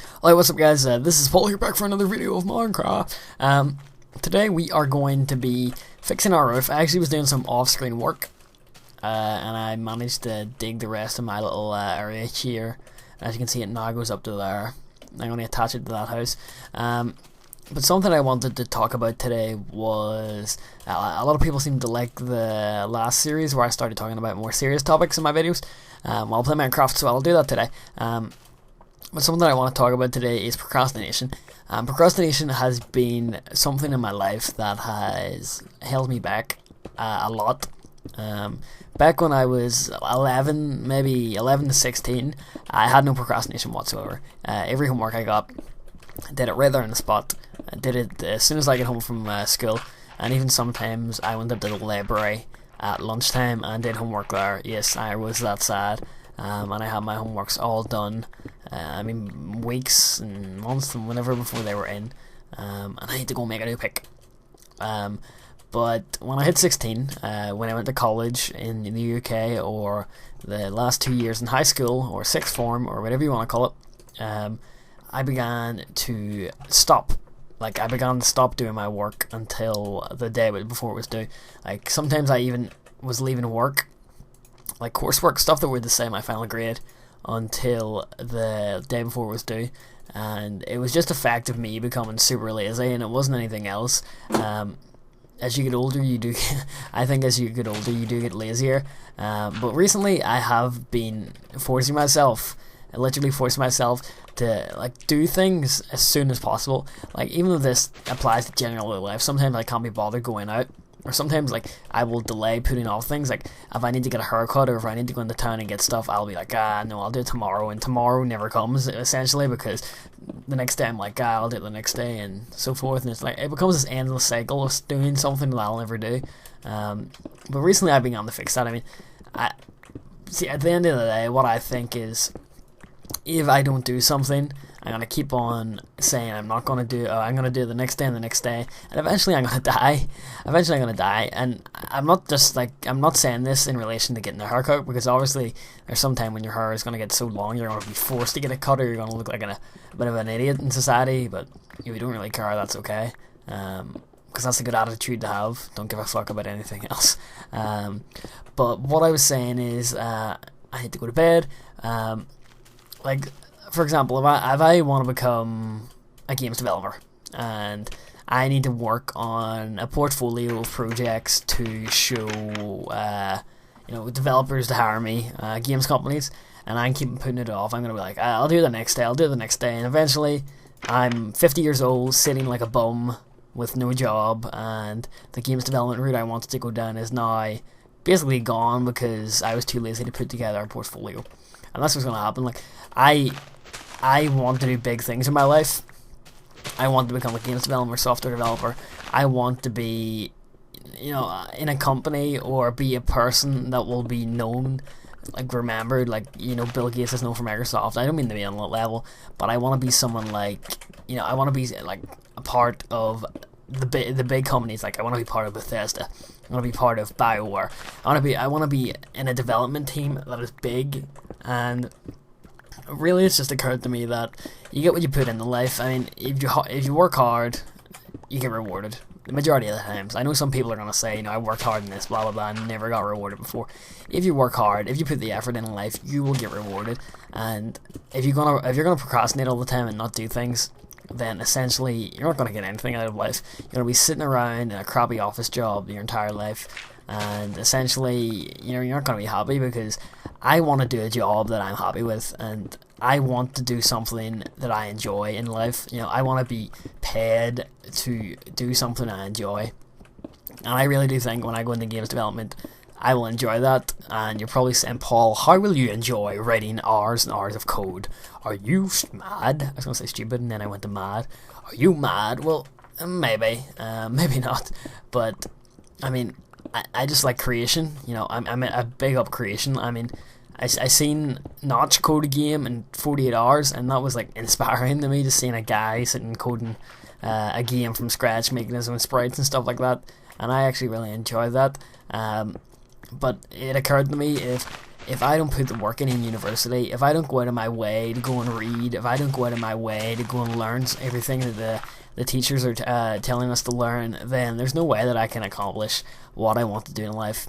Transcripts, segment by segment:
Alright, what's up guys, this is Paul here back for another video of Minecraft. Today we are going to be fixing our roof. I actually was doing some off-screen work, and I managed to dig the rest of my little area here. As you can see, it now goes up to there. I'm going to attach it to that house. But something I wanted to talk about today was, a lot of people seem to like the last series where I started talking about more serious topics in my videos. I'll play Minecraft, so I'll do that today. But something I want to talk about today is procrastination. Procrastination has been something in my life that has held me back a lot. Back when I was 11, maybe 11 to 16, I had no procrastination whatsoever. Every homework I got, I did it right there on the spot. I did it as soon as I get home from school, and even sometimes I went up to the library at lunchtime and did homework there. Yes, I was that sad. And I had my homeworks all done. I mean, weeks and months and whenever before they were in. And I had to go make a new pick. But when I hit 16, when I went to college in the UK, or the last 2 years in high school, or sixth form, or whatever you want to call it, I began to stop. Like, I began to stop doing my work until the day before it was due. Like, sometimes I even was leaving work, like coursework, stuff that were to say my final grade, until the day before it was due. And it was just a fact of me becoming super lazy, and it wasn't anything else. As you get older, you do I think as you get older you do get lazier, but recently I have been forcing myself, literally forcing myself to like do things as soon as possible. Like, even though this applies to general life, sometimes I can't be bothered going out, or sometimes like I will delay putting off things. Like, if I need to get a haircut, or if I need to go into town and get stuff, I'll be like, no, I'll do it tomorrow, and tomorrow never comes, essentially, because the next day I'm like, I'll do it the next day, and so forth. And it's like, it becomes this endless cycle of doing something that I'll never do. But recently I've begun to fix that. I mean, see, at the end of the day, what I think is, if I don't do something, I'm going to keep on saying I'm not going to do it. I'm going to do it the next day and the next day, and eventually I'm going to die. Eventually I'm going to die. And I'm not saying this in relation to getting a haircut, because obviously there's some time when your hair is going to get so long you're going to be forced to get a cut, or you're going to look like a bit of an idiot in society. But if you don't really care, that's okay, because that's a good attitude to have. Don't give a fuck about anything else. But what I was saying is, I had to go to bed. Like, for example, if I want to become a games developer, and I need to work on a portfolio of projects to show, developers to hire me, games companies, and I keep putting it off, I'm going to be like, I'll do it the next day, and eventually I'm 50 years old, sitting like a bum with no job, and the games development route I wanted to go down is now basically gone because I was too lazy to put together a portfolio. And that's what's going to happen. Like, I want to do big things in my life. I want to become a games developer, software developer. I want to be, in a company, or be a person that will be known, like remembered. Like, Bill Gates is known for Microsoft. I don't mean to be on that level, but I want to be someone like, I want to be like a part of the big companies. Like, I want to be part of Bethesda. I want to be part of BioWare. I want to be in a development team that is big. And really, it's just occurred to me that you get what you put into life. I mean, if you work hard, you get rewarded. The majority of the times. I know some people are going to say, I worked hard in this, blah, blah, blah, and never got rewarded before. If you work hard, if you put the effort in life, you will get rewarded. And if you're gonna procrastinate all the time and not do things, then essentially you're not going to get anything out of life. You're going to be sitting around in a crappy office job your entire life, and essentially, you're not going to be happy, because I want to do a job that I'm happy with, and I want to do something that I enjoy in life. I want to be paid to do something I enjoy, and I really do think when I go into games development, I will enjoy that. And you're probably saying, Paul, how will you enjoy writing hours and hours of code? Are you mad? I was going to say stupid, and then I went to mad. Are you mad? Well, maybe, maybe not, but I mean, I just like creation. I'm a big up creation. I mean, I seen Notch code a game in 48 hours, and that was like inspiring to me, just seeing a guy sitting coding a game from scratch, making his own sprites and stuff like that, and I actually really enjoyed that. But it occurred to me, if I don't put the work in university, if I don't go out of my way to go and read, if I don't go out of my way to go and learn everything that the teachers are telling us to learn, then there's no way that I can accomplish what I want to do in life.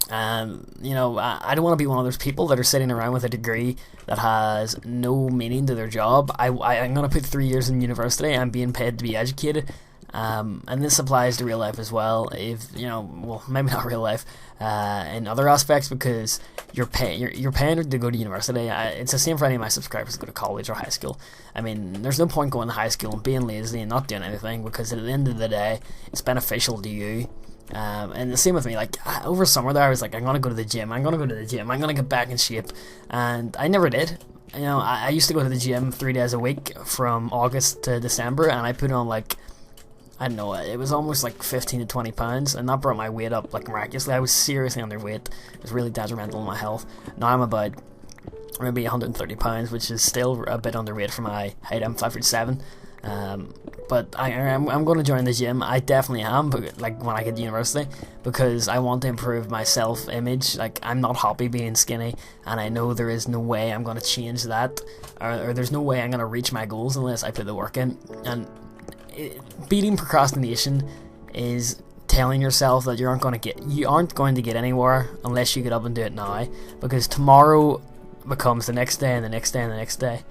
You know, I don't want to be one of those people that are sitting around with a degree that has no meaning to their job. I'm going to put 3 years in university. I'm being paid to be educated. And this applies to real life as well. If you know, well, maybe not real life, in other aspects, because you're paying to go to university. It's the same for any of my subscribers that go to college or high school. I mean, there's no point going to high school and being lazy and not doing anything, because at the end of the day, it's beneficial to you. And the same with me. Like over summer there, I was like, I'm gonna go to the gym. I'm gonna get back in shape, and I never did. You know, I used to go to the gym 3 days a week from August to December, and I put on like, I don't know, it was almost like 15 to 20 pounds, and that brought my weight up like miraculously. I was seriously underweight. It was really detrimental to my health. Now I'm about maybe 130 pounds, which is still a bit underweight for my height. I'm 5'7". But I'm going to join the gym. I definitely am, but like when I get to university, because I want to improve my self-image. Like, I'm not happy being skinny, and I know there is no way I'm going to change that, or there's no way I'm going to reach my goals unless I put the work in. And beating procrastination is telling yourself that you aren't going to get anywhere unless you get up and do it now, because tomorrow becomes the next day and the next day and the next day.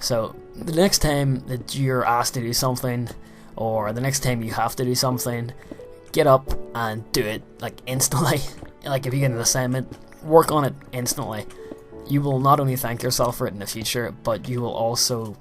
So the next time that you're asked to do something, or the next time you have to do something, get up and do it like instantly. Like if you get an assignment, work on it instantly. You will not only thank yourself for it in the future, but you will also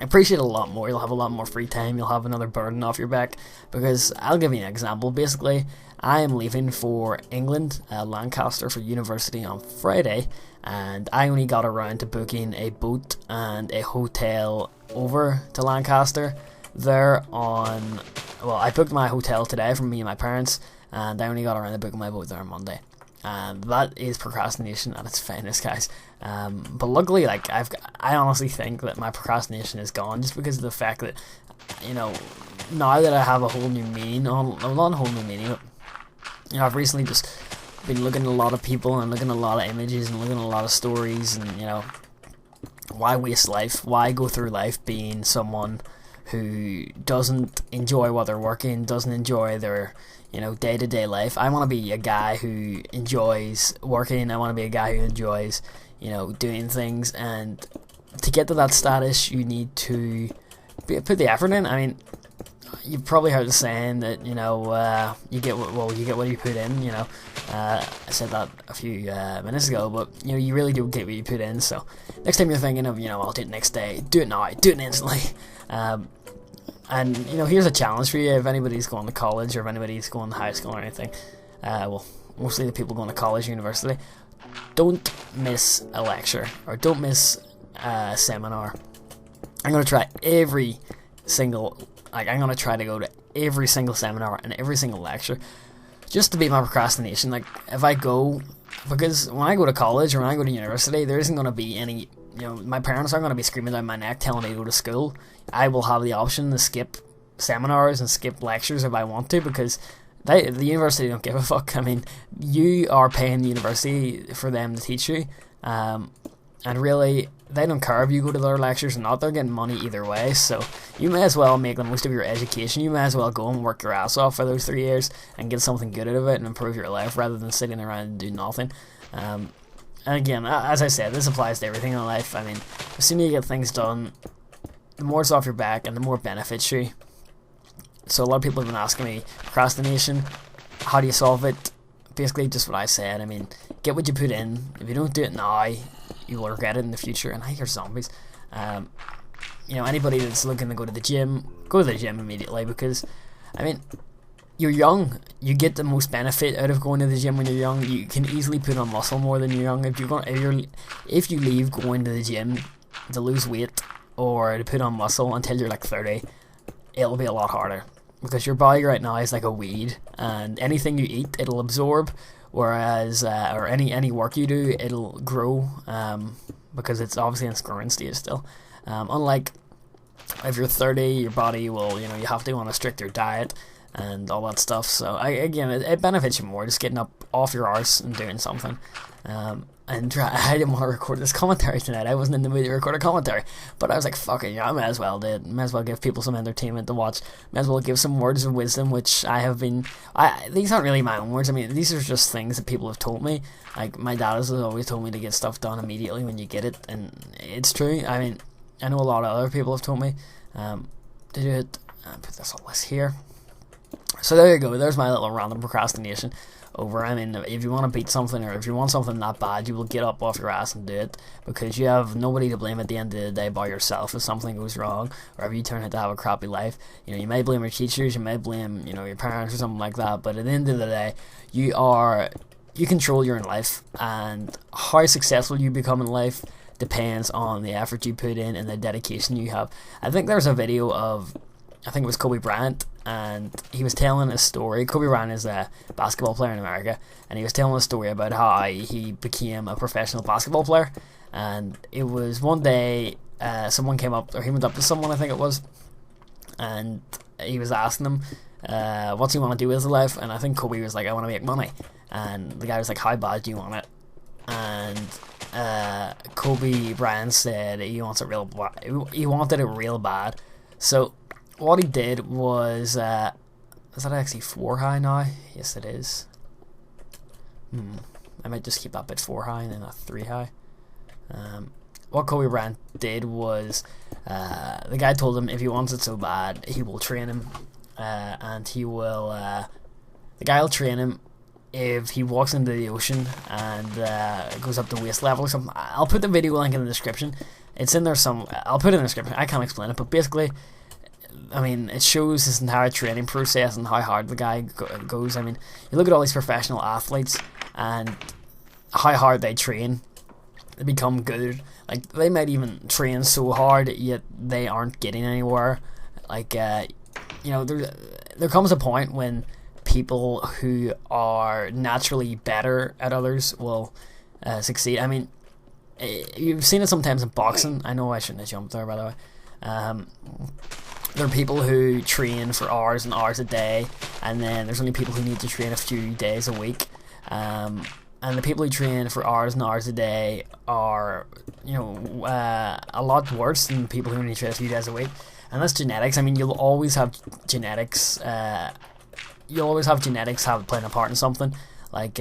appreciate it a lot more. You'll have a lot more free time. You'll have another burden off your back. Because I'll give you an example. Basically, I am leaving for England, Lancaster, for university on Friday, and I only got around to booking a boat and a hotel over to Lancaster there on, well, I booked my hotel today from me and my parents, and I only got around to booking my boat there on Monday. And that is procrastination at its finest, guys. But luckily, like, I honestly think that my procrastination is gone, just because of the fact that, you know, now that I have a whole new meaning, not a whole new meaning, but, you know, I've recently just been looking at a lot of people and looking at a lot of images and looking at a lot of stories, and, you know, why waste life? Why go through life being someone who doesn't enjoy what they're working, doesn't enjoy their, you know, day-to-day life? I want to be a guy who enjoys working. I want to be a guy who enjoys, you know, doing things, and to get to that status, you need to put the effort in. I mean, you've probably heard the saying that, you know, you get what you put in. You know, I said that a few minutes ago, but you know, you really do get what you put in. So next time you're thinking of, you know, I'll do it next day, do it now, do it instantly. And you know, here's a challenge for you. If anybody's going to college, or if anybody's going to high school or anything, well, mostly the people going to college, university, don't miss a lecture, or don't miss a seminar. I'm going to try every single, like, I'm going to try to go to every single seminar and every single lecture, just to beat my procrastination. Like, if I go, because when I go to college or when I go to university, there isn't going to be any, you know, my parents aren't going to be screaming down my neck telling me to go to school. I will have the option to skip seminars and skip lectures if I want to, because the university don't give a fuck. I mean, you are paying the university for them to teach you, and really, they don't care if you go to their lectures or not. They're getting money either way, so you may as well make the most of your education. You may as well go and work your ass off for those 3 years and get something good out of it and improve your life, rather than sitting around and doing nothing. And again, as I said, this applies to everything in life. I mean, the sooner you get things done, the more it's off your back and the more it benefits you. So a lot of people have been asking me, procrastination, how do you solve it? Basically just what I said. I mean, get what you put in. If you don't do it now, you will regret it in the future. And I hear zombies. You know, anybody that's looking to go to the gym, go to the gym immediately, because, I mean, you're young. You get the most benefit out of going to the gym when you're young. You can easily put on muscle more than you're young. If you leave going to the gym to lose weight or to put on muscle until you're like 30, it'll be a lot harder, because your body right now is like a weed, and anything you eat, it'll absorb, whereas or any work you do, it'll grow, because it's obviously in its growing stage still. Unlike if you're 30, your body will, you know, you have to go on a stricter diet and all that stuff. So again, it benefits you more just getting up off your arse and doing something. and I didn't want to record this commentary tonight. I wasn't in the mood to record a commentary, but I was like, fuck it, I might as well do it. Might as well give people some entertainment to watch. Might as well give some words of wisdom, which I have been. These aren't really my own words. I mean, these are just things that people have told me. Like, my dad has always told me to get stuff done immediately when you get it, and it's true. I mean, I know a lot of other people have told me to do it. Put this on this here. So there you go. There's my little random procrastination over. I mean, if you want to beat something, or if you want something that bad, you will get up off your ass and do it, because you have nobody to blame at the end of the day but yourself if something goes wrong, or if you turn out to have a crappy life. You know, you may blame your teachers, you may blame, you know, your parents or something like that, but at the end of the day, you control your own life, and how successful you become in life depends on the effort you put in and the dedication you have. I think there's a video of, I think it was Kobe Bryant, and he was telling a story. Kobe Bryant is a basketball player in America, and he was telling a story about how he became a professional basketball player. And it was one day, someone came up, or he went up to someone, I think it was, and he was asking him, what's he want to do with his life? And I think Kobe was like, I want to make money. And the guy was like, how bad do you want it? And Kobe Bryant said he wants it real bad. He wanted it real bad. So what he did was, is that actually 4 high now? Yes, it is. I might just keep that bit 4 high and then a 3 high. What Kobe Bryant did was, the guy told him if he wants it so bad, he will train him, and he will, the guy will train him if he walks into the ocean and goes up to waist level or something. I'll put the video link in the description. It's in there I'll put it in the description. I can't explain it, but basically, I mean, it shows his entire training process and how hard the guy goes. I mean, you look at all these professional athletes and how hard they train. They become good. Like, they might even train so hard, yet they aren't getting anywhere. Like, you know, there comes a point when people who are naturally better at others will succeed. I mean, you've seen it sometimes in boxing. I know I shouldn't have jumped there, by the way. There are people who train for hours and hours a day, and then there's only people who need to train a few days a week. And the people who train for hours and hours a day are, you know, a lot worse than people who only train a few days a week. And that's genetics. I mean, you'll always have genetics. You'll always have genetics playing a part in something. Like,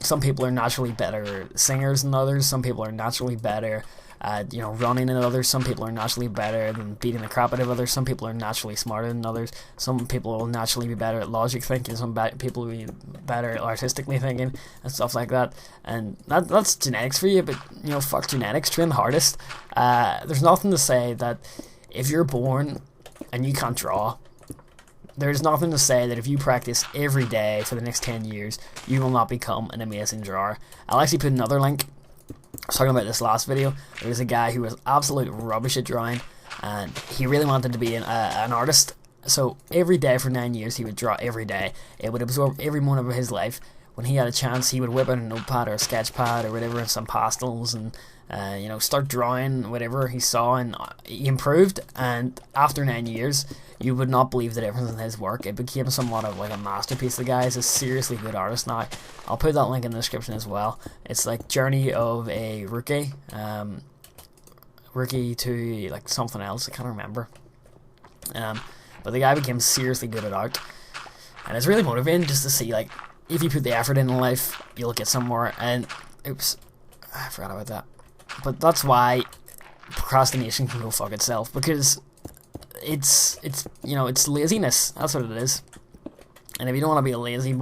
some people are naturally better singers than others. Some people are naturally better at, you know, running than others. Some people are naturally better than beating the crap out of others. Some people are naturally smarter than others. Some people will naturally be better at logic thinking. Some people will be better at artistically thinking and stuff like that. And that's genetics for you. But, you know, fuck genetics. Train the hardest. There's nothing to say that if you're born and you can't draw, there's nothing to say that if you practice every day for the next 10 years, you will not become an amazing drawer. I'll actually put another link. I was talking about this last video. There was a guy who was absolute rubbish at drawing, and he really wanted to be an artist. So every day for 9 years, he would draw every day. It would absorb every moment of his life. When he had a chance, he would whip out a notepad or a sketch pad or whatever, and some pastels, and you know, start drawing whatever he saw, and he improved. And after 9 years, you would not believe the difference in his work. It became somewhat of like a masterpiece. The guy is a seriously good artist now. I'll put that link in the description as well. It's like journey of a rookie, rookie to like something else. I can't remember. But the guy became seriously good at art, and it's really motivating just to see, like, if you put the effort in life, you'll get somewhere. And oops, I forgot about that. But that's why procrastination can go fuck itself, because it's you know, it's laziness. That's what it is. And if you don't want to be a lazy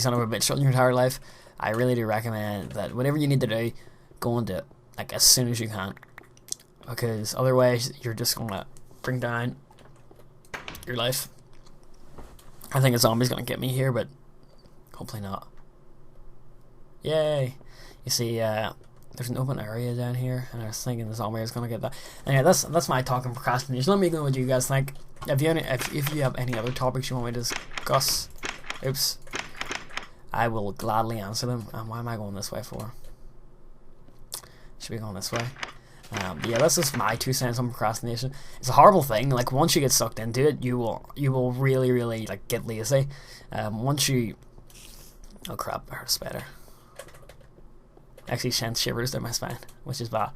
son of a bitch in your entire life, I really do recommend that whatever you need to do, go and do it, like, as soon as you can, because otherwise you're just gonna bring down your life. I think a zombie's gonna get me here, but hopefully not. Yay! You see, there's an open area down here, and I was thinking the zombie is gonna get that. Anyway, that's my talking procrastination. Let me know what you guys think. If you have any other topics you want me to discuss, oops, I will gladly answer them. And why am I going this way for? Should be going this way. Yeah, that's just my 2 cents on procrastination. It's a horrible thing. Like, once you get sucked into it, you will really like get lazy. Once you, oh crap, I heard a spider. actually sent shivers down my spine, which is bad.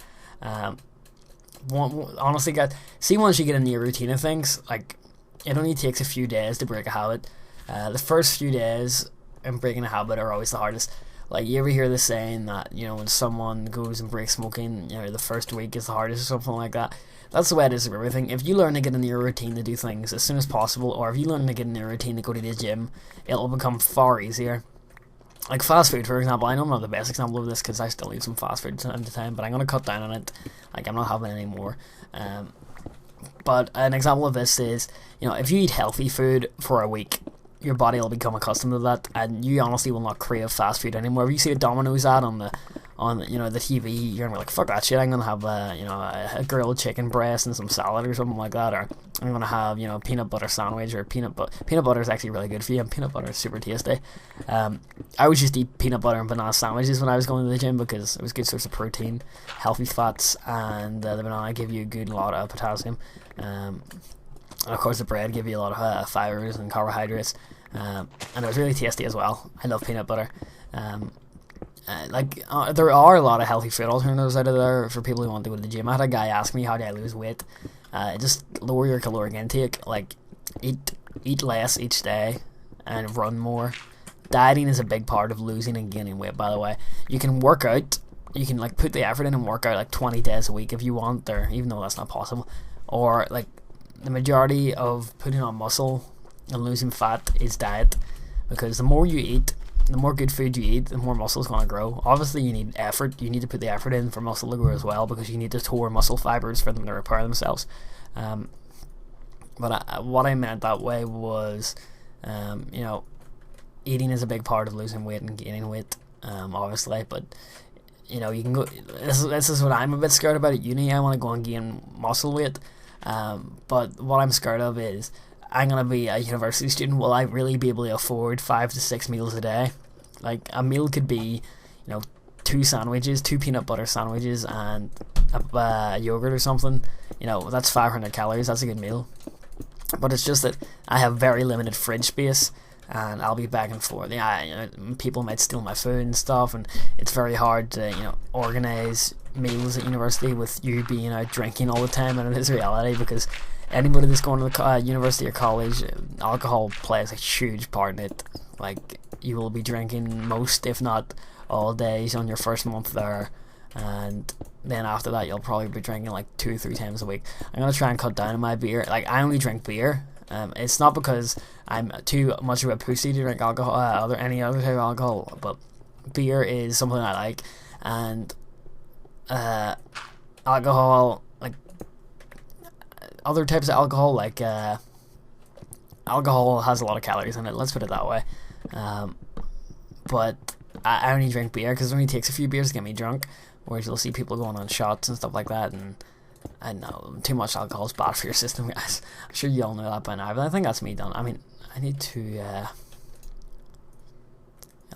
Honestly, guys, see, once you get in the routine of things, like, it only takes a few days to break a habit. The first few days in breaking a habit are always the hardest. Like, you ever hear the saying that, you know, when someone goes and breaks smoking, you know, the first week is the hardest or something like that? That's the way it is with everything. If you learn to get in your routine to do things as soon as possible, or if you learn to get in your routine to go to the gym, it'll become far easier. Like fast food, for example. I know I'm not the best example of this because I still eat some fast food time to time, but I'm going to cut down on it. Like, I'm not having it anymore. But an example of this is, you know, if you eat healthy food for a week, your body will become accustomed to that, and you honestly will not crave fast food anymore. If you see a Domino's ad on the you know, the TV, you're gonna be like, fuck that shit, I'm gonna have you know, a grilled chicken breast and some salad or something like that, or I'm gonna have, you know, a peanut butter sandwich, or peanut butter is actually really good for you, and peanut butter is super tasty. I would just eat peanut butter and banana sandwiches when I was going to the gym because it was a good source of protein, healthy fats, and the banana give you a good lot of potassium. And of course the bread give you a lot of fibers and carbohydrates, and it was really tasty as well. I love peanut butter. There are a lot of healthy food alternatives out of there for people who want to go to the gym. I had a guy ask me, how do I lose weight? Just lower your caloric intake, like eat less each day and run more. Dieting is a big part of losing and gaining weight, by the way. You can work out, you can like put the effort in and work out like 20 days a week if you want, or even though that's not possible. Or like the majority of putting on muscle and losing fat is diet, because the more you eat, the more good food you eat, the more muscle is going to grow. Obviously you need effort, you need to put the effort in for muscle to grow as well, because you need to tore muscle fibers for them to repair themselves. But what I meant that way was, you know, eating is a big part of losing weight and gaining weight, obviously, but you know, you can go, this is what I'm a bit scared about at uni. I want to go and gain muscle weight, but what I'm scared of is, I'm going to be a university student. Will I really be able to afford 5 to 6 meals a day? Like, a meal could be, you know, 2 sandwiches, 2 peanut butter sandwiches, and a yogurt or something. You know, that's 500 calories. That's a good meal. But it's just that I have very limited fridge space, and I'll be back and forth. Yeah, you know, people might steal my food and stuff, and it's very hard to, you know, organize meals at university with you being out drinking all the time, and it is reality, because anybody that's going to the university or college, alcohol plays a huge part in it. Like, you will be drinking most, if not all days on your first month there, and then after that you'll probably be drinking like 2 or 3 times a week. I'm going to try and cut down on my beer. Like, I only drink beer. It's not because I'm too much of a pussy to drink alcohol, any other type of alcohol, but beer is something I like, and alcohol, like other types of alcohol, like alcohol has a lot of calories in it, let's put it that way. But I only drink beer because it only takes a few beers to get me drunk, whereas you'll see people going on shots and stuff like that, and I know too much alcohol is bad for your system, guys. I'm sure you all know that by now, but I think that's me done. I mean, I need to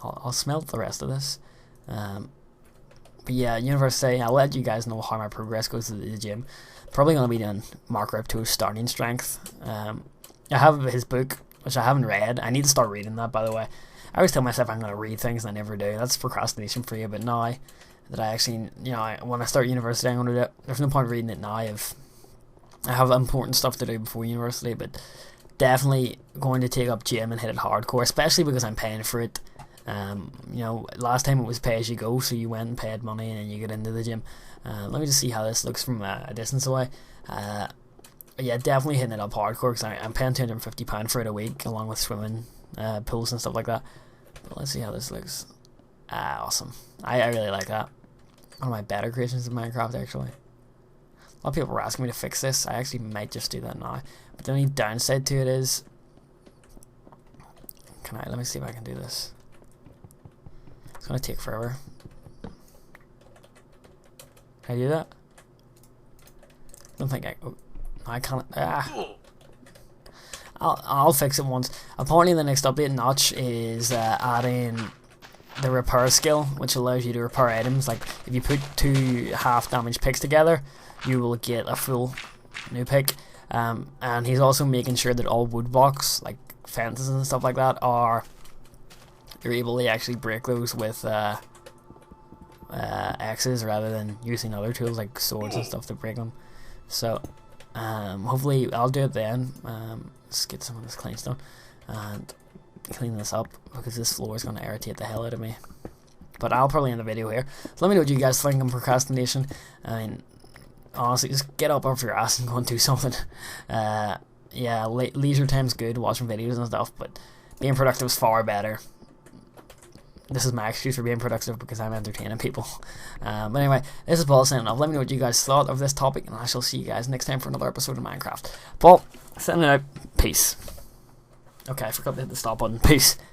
I'll smell the rest of this. But yeah, university, I'll let you guys know how my progress goes to the gym. Probably going to be doing Mark Repto's Starting Strength. I have his book, which I haven't read. I need to start reading that, by the way. I always tell myself I'm going to read things, and I never do. That's procrastination for you, but now that I actually, you know, when I start university, I'm going to do it. There's no point reading it now if I have important stuff to do before university, but definitely going to take up gym and hit it hardcore, especially because I'm paying for it. You know, last time it was pay as you go, so you went and paid money and then you get into the gym. Let me just see how this looks from a distance away. Yeah, definitely hitting it up hardcore, because I'm paying £250 for it a week, along with swimming pools and stuff like that. But let's see how this looks. Awesome. I really like that. One of my better creations in Minecraft, actually. A lot of people were asking me to fix this. I actually might just do that now. But the only downside to it is, let me see if I can do this. It's gonna take forever. Can I do that? I don't think I can't. I'll fix it once. Apparently the next update notch is adding the repair skill, which allows you to repair items. Like, if you put 2 half damaged picks together, you will get a full new pick. And he's also making sure that all wood blocks, like fences and stuff like that, you're able to actually break those with X's rather than using other tools like swords and stuff to break them. So hopefully I'll do it then. Let's get some of this cleanstone and clean this up, because this floor is going to irritate the hell out of me. But I'll probably end the video here. So let me know what you guys think on procrastination. I mean, honestly, just get up off your ass and go and do something. Yeah, leisure time's good, watching videos and stuff, but being productive is far better. This is my excuse for being productive, because I'm entertaining people. But anyway, this is Paul signing off. Let me know what you guys thought of this topic, and I shall see you guys next time for another episode of Minecraft. Paul, signing out. Peace. Okay, I forgot to hit the stop button. Peace.